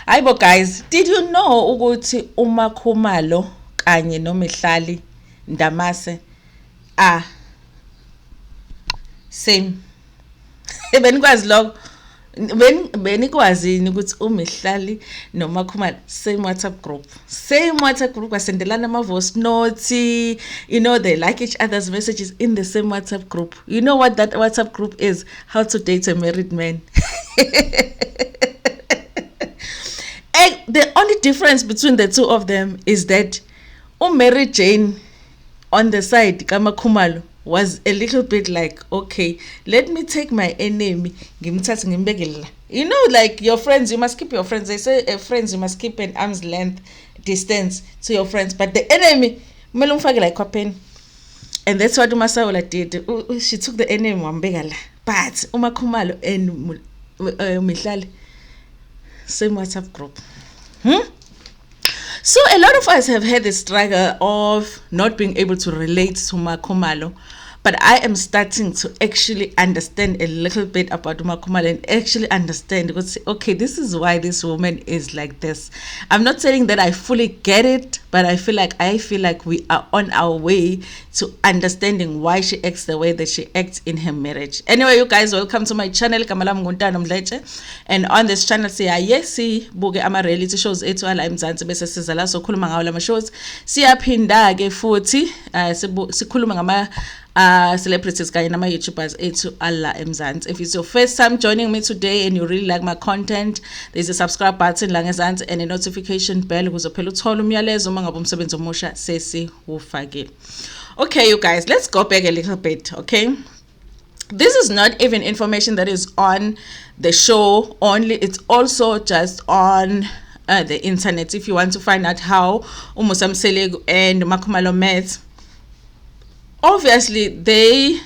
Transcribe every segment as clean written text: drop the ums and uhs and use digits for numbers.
Haibo guys, did you know ukuthi uMakhumalo kanye noMihlali Ndamase are same? Benikwazi lokho? Benikwazini ukuthi uMihlali noMakhumalo same WhatsApp group? Same WhatsApp group, basendelana ama voice notes, you know, they like each other's messages in the same WhatsApp group. You know what that WhatsApp group is? How to date a married man. And the only difference between the two of them is that Mary Jane on the side, Makhumalo, was a little bit like, okay, let me take my enemy. You know, like your friends, you must keep your friends. They say friends, you must keep an arm's length distance to your friends. But the enemy, like pen. And that's what Umasawala did. She took the enemy Wambegala. But Makhumalo and Mihlali, same WhatsApp group. So a lot of us have had the struggle of not being able to relate to Makhumalo, but I am starting to actually understand a little bit about Makhumalo and actually understand, because okay, this is why this woman is like this. I'm not saying that I fully get it, but I feel like we are on our way to understanding why she acts the way that she acts in her marriage. Anyway, you guys, welcome to my channel, Ntando Mdletshe. And on this channel, buke ama reality shows ethu ala eMzansi bese siza la sokhuluma ngawo lama shows. Siyaphinda ke futhi sikhuluma ngama celebrities kanye nama YouTubers ethu ala eMzansi. If it's your first time joining me today and you really like my content, there's a subscribe button la ngezansi and a notification bell ukuze phela uthole umyalezo uma ngabe umsebenzi omusha sesi ufake. Okay, you guys, let's go back a little bit, okay? This is not even information that is on the show only. It's also just on the internet. If you want to find out how Mdletshe and Makhumalo met, obviously they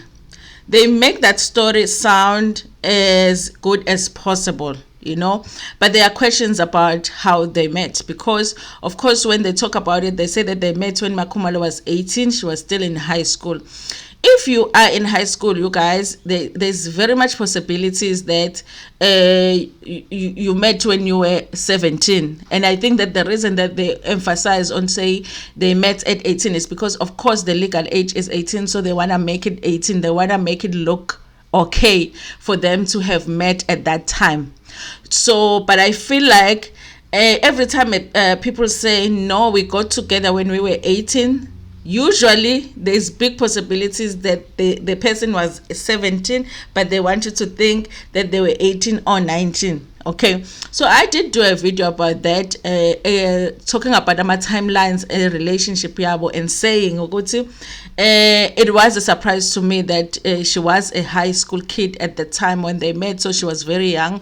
make that story sound as good as possible, you know, but there are questions about how they met, because of course when they talk about it, they say that they met when Makhumalo was 18. She was still in high school. If you are in high school, you guys, there's very much possibilities that you met when you were 17. And I think that the reason that they emphasize on say they met at 18 is because of course the legal age is 18, so they want to make it 18. They want to make it look okay for them to have met at that time. So, but I feel like every time people say, no, we got together when we were 18, usually there's big possibilities that the person was 17, but they want you to think that they were 18 or 19. Okay, so I did do a video about that, talking about my timelines and relationship yabo, and saying it was a surprise to me that she was a high school kid at the time when they met, so she was very young.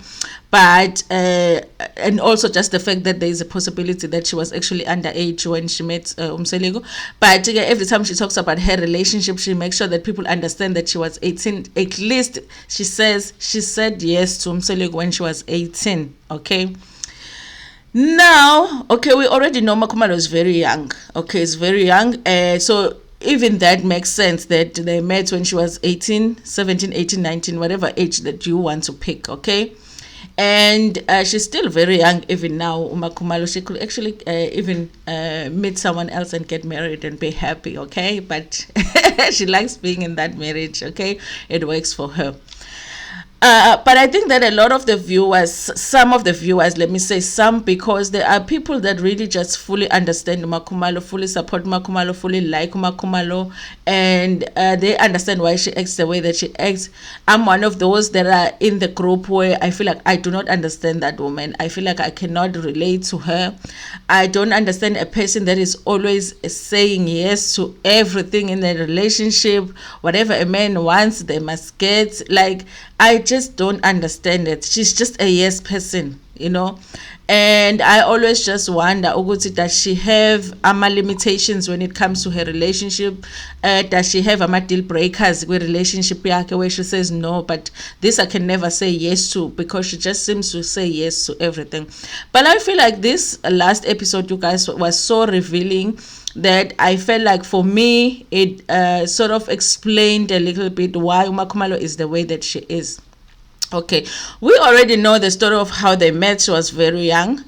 But and also just the fact that there is a possibility that she was actually underage when she met Mdletshe. But every time she talks about her relationship, she makes sure that people understand that she was 18. At least she said yes to Mdletshe when she was 18. Okay. Now, okay, we already know Makhumalo is very young. Okay, it's very young. So even that makes sense that they met when she was 18, 17, 18, 19, whatever age that you want to pick. Okay. And she's still very young even now. Makhumalo, she could actually even meet someone else and get married and be happy, okay? But she likes being in that marriage, okay? It works for her. But I think that a lot of the viewers, some of the viewers, let me say some, because there are people that really just fully understand Makhumalo, fully support Makhumalo, fully like Makhumalo, and they understand why she acts the way that she acts. I'm one of those that are in the group where I feel like I do not understand that woman. I feel like I cannot relate to her. I don't understand a person that is always saying yes to everything in the relationship. Whatever a man wants, they must get. Like, I just don't understand it. She's just a yes person, you know. And I always just wonder, does she have limitations when it comes to her relationship? Does she have deal breakers with relationship where she says no, but this I can never say yes to, because she just seems to say yes to everything. But I feel like this last episode, you guys, was so revealing that I felt like for me it sort of explained a little bit why Makhumalo is the way that she is. Okay, we already know the story of how they met. She was very young.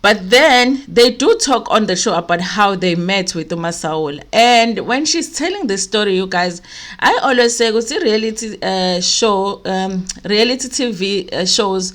But then they do talk on the show about how they met with Umasaul. And when she's telling the story, you guys, I always say, it's a reality reality TV shows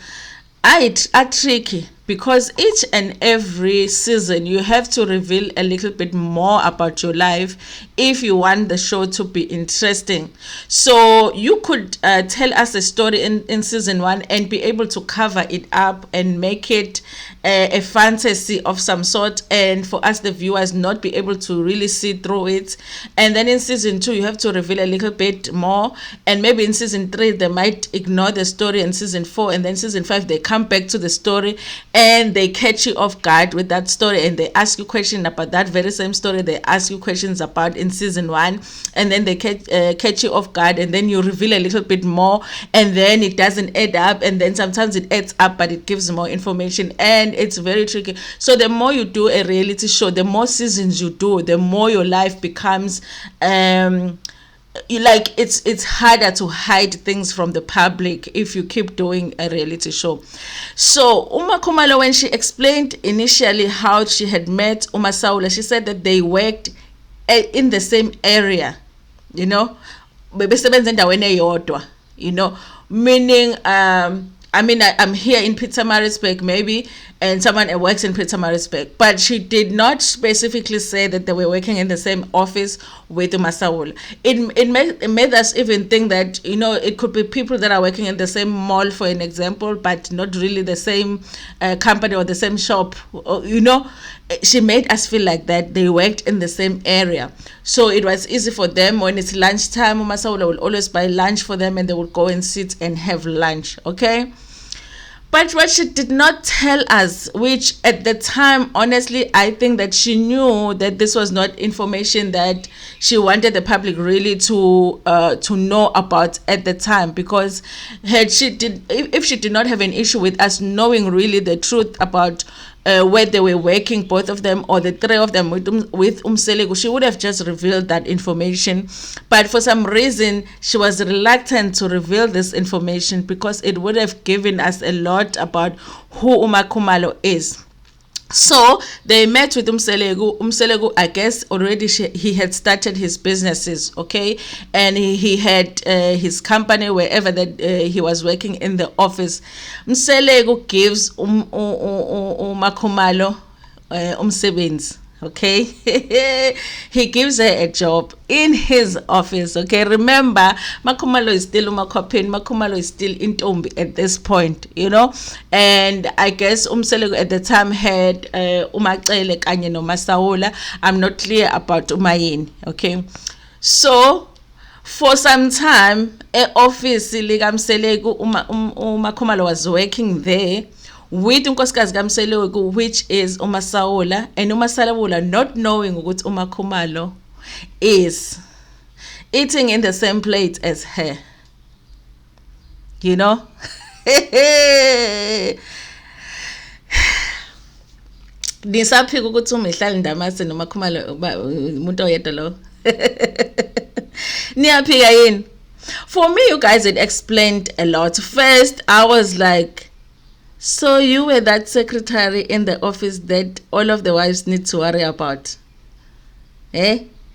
are tricky, because each and every season you have to reveal a little bit more about your life if you want the show to be interesting. So you could tell us a story in season 1 and be able to cover it up and make it a fantasy of some sort, and for us the viewers not be able to really see through it. And then in season 2 you have to reveal a little bit more, and maybe in season 3 they might ignore the story, in season 4 and then season 5 they come back to the story and they catch you off guard with that story, and they ask you questions about that very same story they ask you questions about in season 1, and then they catch you off guard, and then you reveal a little bit more, and then it doesn't add up, and then sometimes it adds up but it gives more information, and it's very tricky. So the more you do a reality show, the more seasons you do, the more your life becomes it's harder to hide things from the public if you keep doing a reality show. So Makhumalo, when she explained initially how she had met Umasaula, she said that they worked in the same area, you know, meaning I'm here in Pietermaritzburg maybe, and someone works in Pietermaritzburg, but she did not specifically say that they were working in the same office with Umasaul. It made us even think that, you know, it could be people that are working in the same mall, for an example, but not really the same company or the same shop, you know. She made us feel like that they worked in the same area. So it was easy for them. When it's lunchtime, Umasaula will always buy lunch for them and they would go and sit and have lunch, okay? But what she did not tell us, which at the time, honestly, I think that she knew that this was not information that she wanted the public really to know about at the time, because if she did not have an issue with us knowing really the truth about where they were working, both of them or the three of them with Umselegu, she would have just revealed that information. But for some reason she was reluctant to reveal this information, because it would have given us a lot about who Makhumalo is. So they met with Umselegu. I guess already he had started his businesses, okay, and he had his company wherever that he was working in the office. Umselegu gives Makhumalo umsebenzi. Okay, he gives her a job in his office. Okay, remember, Makhumalo is still uMakhopeni. Makhumalo is still in Ntombi at this point, you know. And I guess Umselegu at the time had uMacele kanye noMasaula. I'm not clear about uMayeni. Okay, so for some time, office likaMselegu, uMakhumalo was working there with unkosikazi kaMselegu, which is uMasaula, and uMasaula, not knowing ukuthi uMakhumalo is eating in the same plate as her, you know. Nisaphika ukuthi uMihlali Ndamase noMakhumalo umuntu oyedwa lo. Niyaphika yini? For me, you guys, it explained a lot. First, I was like, so you were that secretary in the office that all of the wives need to worry about?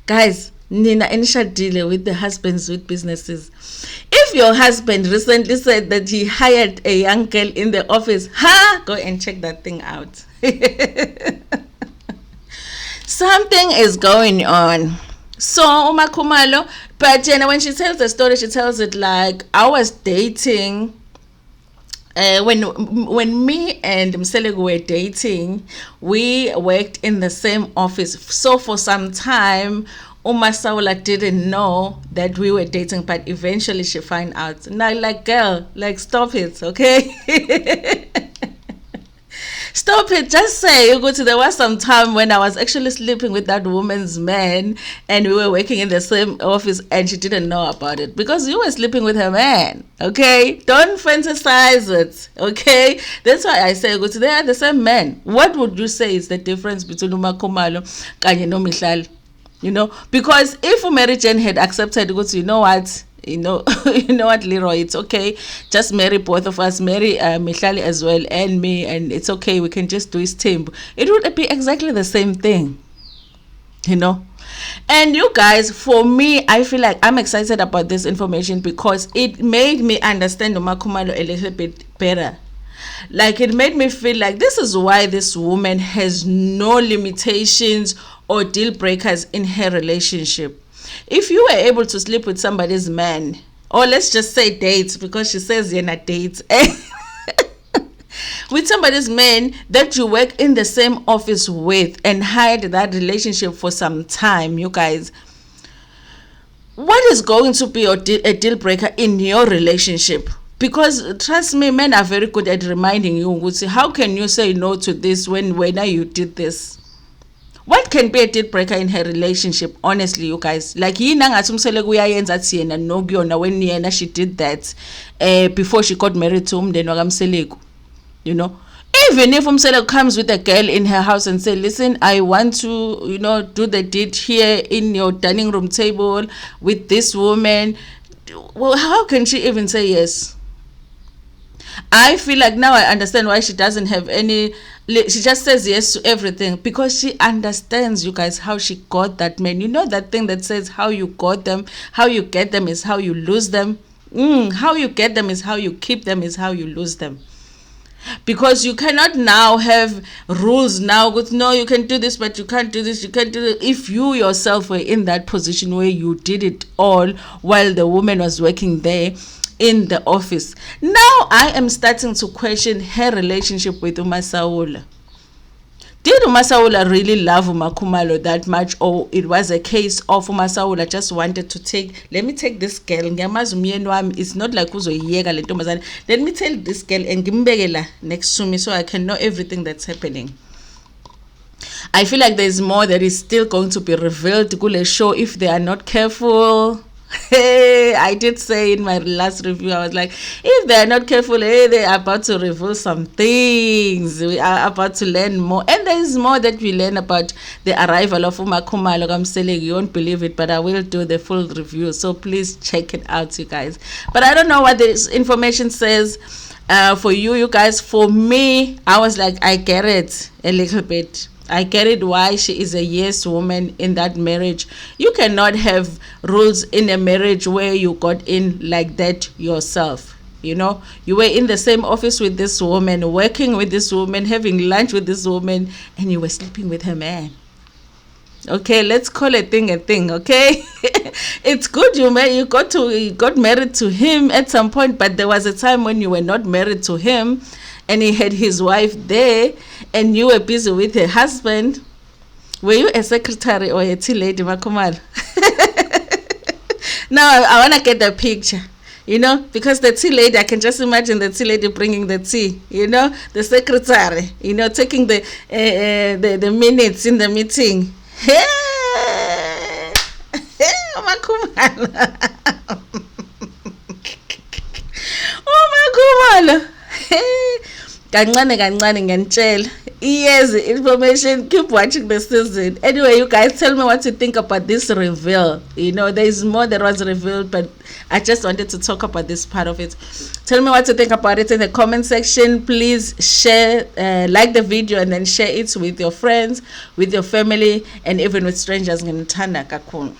Guys, Nina deal with the husbands with businesses. If your husband recently said that he hired a young girl in the office, go and check that thing out. Something is going on. So Makhumalo, but when she tells the story, she tells it like, I was dating. When me and Mselegu were dating, we worked in the same office. So for some time, Umasaula didn't know that we were dating, but eventually she found out. Now, like, girl, like, stop it, okay? Stop it. Just say, there was some time when I was actually sleeping with that woman's man and we were working in the same office and she didn't know about it because you were sleeping with her man. Okay? Don't fantasize it. Okay? That's why I say, they are the same man. What would you say is the difference between Makhumalo and Mihlali? You know? Because if Mary Jane had accepted, you know what? you know, you know what, Leroy, it's okay, just marry both of us, marry Mihlali as well and me, and it's okay, we can just do his team. It would be exactly the same thing, you know. And you guys, for me, I feel like I'm excited about this information because it made me understand Makhumalo a little bit better. Like, it made me feel like this is why this woman has no limitations or deal breakers in her relationship. If you were able to sleep with somebody's man, or let's just say dates, because she says you're not dates, with somebody's man that you work in the same office with and hide that relationship for some time, you guys, what is going to be a deal breaker in your relationship? Because trust me, men are very good at reminding you, how can you say no to this when you did this? What can be a deal breaker in her relationship, honestly, you guys? Like, when she did that before she got married to him, you know. Even if Umsele comes with a girl in her house and say, listen, I want to, you know, do the deed here in your dining room table with this woman, well, how can she even say yes? I feel like now I understand why she doesn't have any, she just says yes to everything, because she understands, you guys, how she got that man. You know that thing that says how you got them, how you get them is how you lose them. How you get them is how you keep them, is how you lose them. Because you cannot now have rules now with, no, you can do this, but you can't do this, you can't do this. If you yourself were in that position where you did it all while the woman was working there in the office. Now I am starting to question her relationship with Masaula. Did Masaula really love Makhumalo that much, or it was a case of Masaula just wanted to let me take this girl, it's not like let me tell this girl and gimbegela next to me so I can know everything that's happening. I feel like there's more that is still going to be revealed to show if they are not careful. Hey, I did say in my last review, I was like, if they are not careful, they are about to reveal some things. We are about to learn more. And there is more that we learn about the arrival of Makhumalo. I'm saying you won't believe it, but I will do the full review. So please check it out, you guys. But I don't know what this information says for you guys. For me, I was like, I get it a little bit. I get it why she is a yes woman in that marriage. You cannot have rules in a marriage where you got in like that yourself. You know, you were in the same office with this woman, working with this woman, having lunch with this woman, and you were sleeping with her man. Okay, let's call a thing, okay? It's good you got married to him at some point, but there was a time when you were not married to him and he had his wife there and you were busy with her husband. Were you a secretary or a tea lady, Makhumalo? Now I want to get the picture, you know, because the tea lady, I can just imagine the tea lady bringing the tea, you know, the secretary, you know, taking the minutes in the meeting. Hey, Makhumalo. Oh, Makhumalo. Kancane ngiyantshela. Yes, information. Keep watching the season. Anyway, you guys, tell me what you think about this reveal. You know, there is more that was revealed, but I just wanted to talk about this part of it. Tell me what you think about it in the comment section. Please share, like the video, and then share it with your friends, with your family, and even with strangers. Ntando kakhulu.